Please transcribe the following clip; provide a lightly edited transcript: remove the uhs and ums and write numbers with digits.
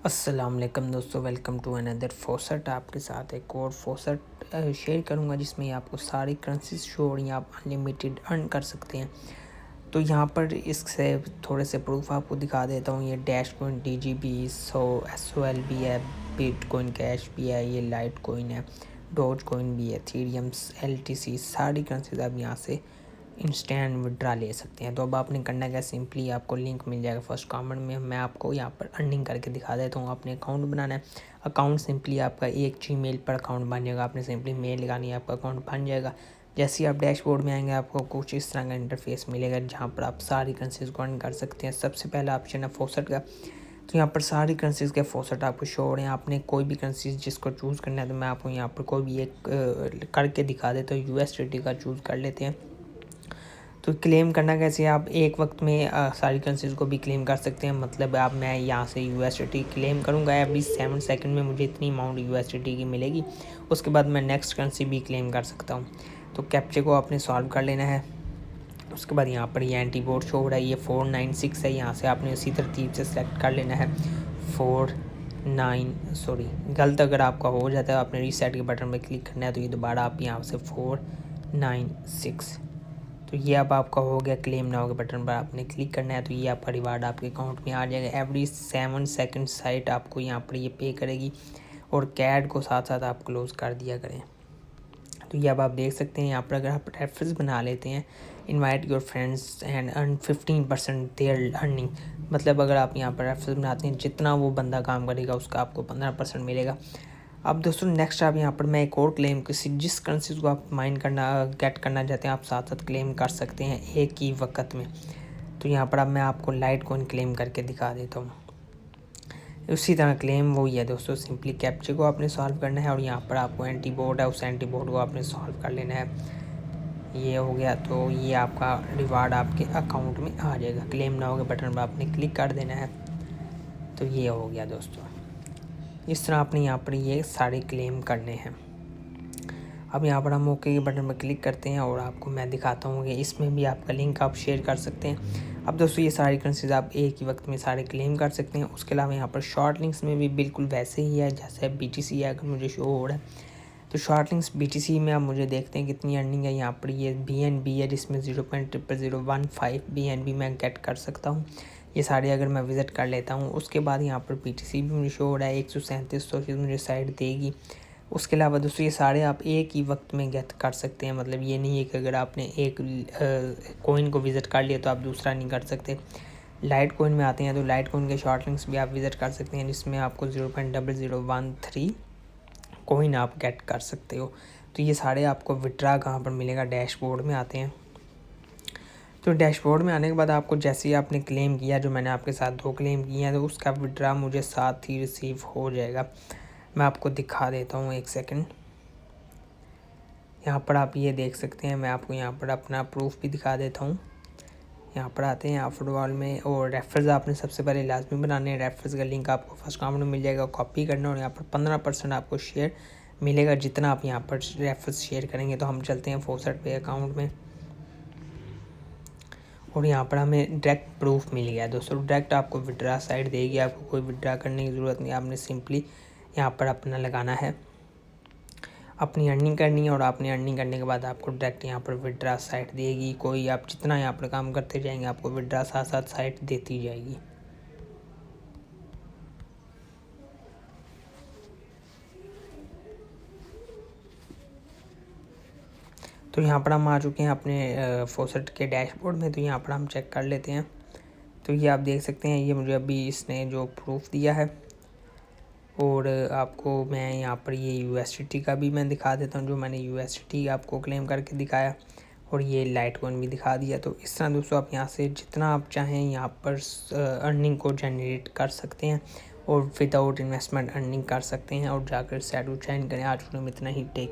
अस्सलाम वालेकुम दोस्तों, वेलकम टू अनदर फॉसेट। आपके साथ एक और फॉसेट शेयर करूंगा जिसमें आपको सारी करेंसीज शो हो रही हैं, आप अनलिमिटेड अर्न कर सकते हैं। तो यहाँ पर इससे थोड़े से प्रूफ आपको दिखा देता हूँ। ये डैश कॉइन, DGB, SOL भी है, बिटकॉइन कैश भी है, ये लाइट कॉइन है, डॉज कॉइन भी है, एथेरियम, LTC, सारी करेंसीज आप यहाँ से इंस्टेंट विड्रा ले सकते हैं। तो अब आपने करना क्या, सिंपली आपको लिंक मिल जाएगा फर्स्ट कमेंट में। मैं आपको यहाँ पर अर्निंग करके दिखा देता हूँ। आपने अकाउंट बनाना है। अकाउंट सिंपली आपका एक जीमेल पर अकाउंट बन जाएगा। आपने सिंपली मेल लगानी है, आपका अकाउंट बन जाएगा। जैसे ही आप डैशबोर्ड में आएंगे आपको कुछ इस तरह का इंटरफेस मिलेगा जहाँ पर आप सारी करेंसीज को अर्न कर सकते हैं। सबसे पहला ऑप्शन है फॉसेट का। तो यहाँ पर सारी करेंसीज के फॉसेट आपको शो हो रहे हैं। आपने कोई भी करेंसीज जिसको चूज़ करना है, तो मैं आपको यहाँ पर कोई भी एक करके दिखा देता हूँ। USDT का चूज़ कर लेते हैं। तो क्लेम करना कैसे, आप एक वक्त में सारी करेंसीज को भी क्लेम कर सकते हैं। मतलब आप, मैं यहाँ से USDT क्लेम करूँगा, एवरी 7 सेकंड में मुझे इतनी अमाउंट USDT की मिलेगी। उसके बाद मैं नेक्स्ट करेंसी भी क्लेम कर सकता हूँ। तो कैप्चे को आपने सॉल्व कर लेना है। उसके बाद यहाँ पर ये एंटीबोर्ड शो हो रहा है, ये 496 है। यहाँ से आपने उसी तरतीब से सेलेक्ट कर लेना है। गलत अगर आपका हो जाता है, आपने रीसेट के बटन पर क्लिक करना है। तो ये दोबारा आप यहाँ से 496, तो ये अब आपका हो गया। क्लेम नाउ के बटन पर आपने क्लिक करना है। तो ये आपका रिवार्ड आपके अकाउंट में आ जाएगा। एवरी 7 सेकंड साइट आपको यहाँ पर ये पे करेगी, और कैड को साथ साथ आप क्लोज कर दिया करें। तो ये अब आप देख सकते हैं। यहाँ पर अगर आप रेफरेंस बना लेते हैं, invite your friends and earn 15% their earning, मतलब अगर आप यहाँ पर रेफरेंस बनाते हैं, जितना वो बंदा काम करेगा उसका आपको 15% मिलेगा। अब दोस्तों नेक्स्ट आप यहाँ पर मैं एक और क्लेम, किसी जिस करेंसी को आप माइन करना गेट करना चाहते हैं, आप साथ साथ क्लेम कर सकते हैं एक ही वक्त में। तो यहाँ पर अब मैं आपको लाइट कॉइन क्लेम करके दिखा देता हूँ। उसी तरह क्लेम वही है दोस्तों, सिंपली कैप्चे को आपने सॉल्व करना है, और यहाँ पर आपको एंटीबोर्ड है, उस एंटीबोर्ड को आपने सॉल्व कर लेना है। ये हो गया। तो ये आपका रिवार्ड आपके अकाउंट में आ जाएगा। क्लेम नाउ के बटन पर आपने क्लिक कर देना है। तो ये हो गया दोस्तों। इस तरह आपने यहाँ पर ये सारे क्लेम करने हैं। अब यहाँ पर हम ओके के बटन पर क्लिक करते हैं, और आपको मैं दिखाता हूँ कि इसमें भी आपका लिंक आप शेयर कर सकते हैं। अब दोस्तों ये सारी करेंसीज आप एक ही वक्त में सारे क्लेम कर सकते हैं। उसके अलावा यहाँ पर शॉर्ट लिंक्स में भी बिल्कुल वैसे ही है जैसे BTC है, अगर मुझे शो हो रहा है। तो शॉर्ट लिंक्स BTC में आप मुझे देखते हैं कितनी अर्निंग है। यहाँ पर ये BNB है जिसमें 0.00015 BNB मैं गेट कर सकता हूँ। ये सारे अगर मैं विज़िट कर लेता हूँ, उसके बाद यहाँ पर BTC भी मुझे शो हो रहा है, 137 मुझे साइड देगी। उसके अलावा दोस्तों ये सारे आप एक ही वक्त में गेट कर सकते हैं। मतलब ये नहीं है कि अगर आपने एक कॉइन को विज़िट कर लिया तो आप दूसरा नहीं कर सकते। लाइट कॉइन में आते हैं, तो लाइट कॉइन के शॉर्ट लिंक्स भी आप विज़िट कर सकते हैं, जिसमें आपको 0.0013 कॉइन आप गेट कर सकते हो। तो ये सारे आपको विड्रा कहाँ पर मिलेगा, डैशबोर्ड में आते हैं। तो डैशबोर्ड में आने के बाद आपको जैसे ही आपने क्लेम किया, जो मैंने आपके साथ 2 क्लेम किए हैं, तो उसका विड्रा मुझे साथ ही रिसीव हो जाएगा। मैं आपको दिखा देता हूँ, एक सेकंड। यहाँ पर आप ये देख सकते हैं। मैं आपको यहाँ पर अपना प्रूफ भी दिखा देता हूँ। यहाँ पर आते हैं आप फुटबॉल में, और रेफरेंस आपने सबसे पहले लाजमी बनाने हैं। रेफरेंस का लिंक आपको फर्स्ट कमेंट में मिल जाएगा, कॉपी करना, और यहाँ पर 15% आपको शेयर मिलेगा जितना आप यहाँ पर रेफरेंस शेयर करेंगे। तो हम चलते हैं फॉसेट पे अकाउंट में, और यहाँ पर हमें डायरेक्ट प्रूफ मिल गया दोस्तों। डायरेक्ट आपको विड्रा साइड देगी, आपको कोई विड्रा करने की ज़रूरत नहीं। आपने सिंपली यहाँ पर अपना लगाना है, अपनी अर्निंग करनी है, और आपने अर्निंग करने के बाद आपको डायरेक्ट यहाँ पर विड्रा साइट देगी। कोई आप जितना यहाँ पर काम करते जाएंगे आपको विड्रा साथ साथ साइट देती जाएगी। तो यहाँ पर हम आ चुके हैं अपने फॉसेट के डैशबोर्ड में। तो यहाँ पर हम चेक कर लेते हैं। तो ये आप देख सकते हैं, ये मुझे अभी इसने जो प्रूफ दिया है, और आपको मैं यहाँ पर ये USDT का भी मैं दिखा देता हूँ, जो मैंने USDT आपको क्लेम करके दिखाया, और ये लाइट कॉइन भी दिखा दिया। तो इस तरह दोस्तों आप यहाँ से जितना आप चाहें यहाँ पर अर्निंग को जनरेट कर सकते हैं, और विदाउट इन्वेस्टमेंट अर्निंग कर सकते हैं। और जाकर सैडू चैन करें। आज में इतना ही। टेक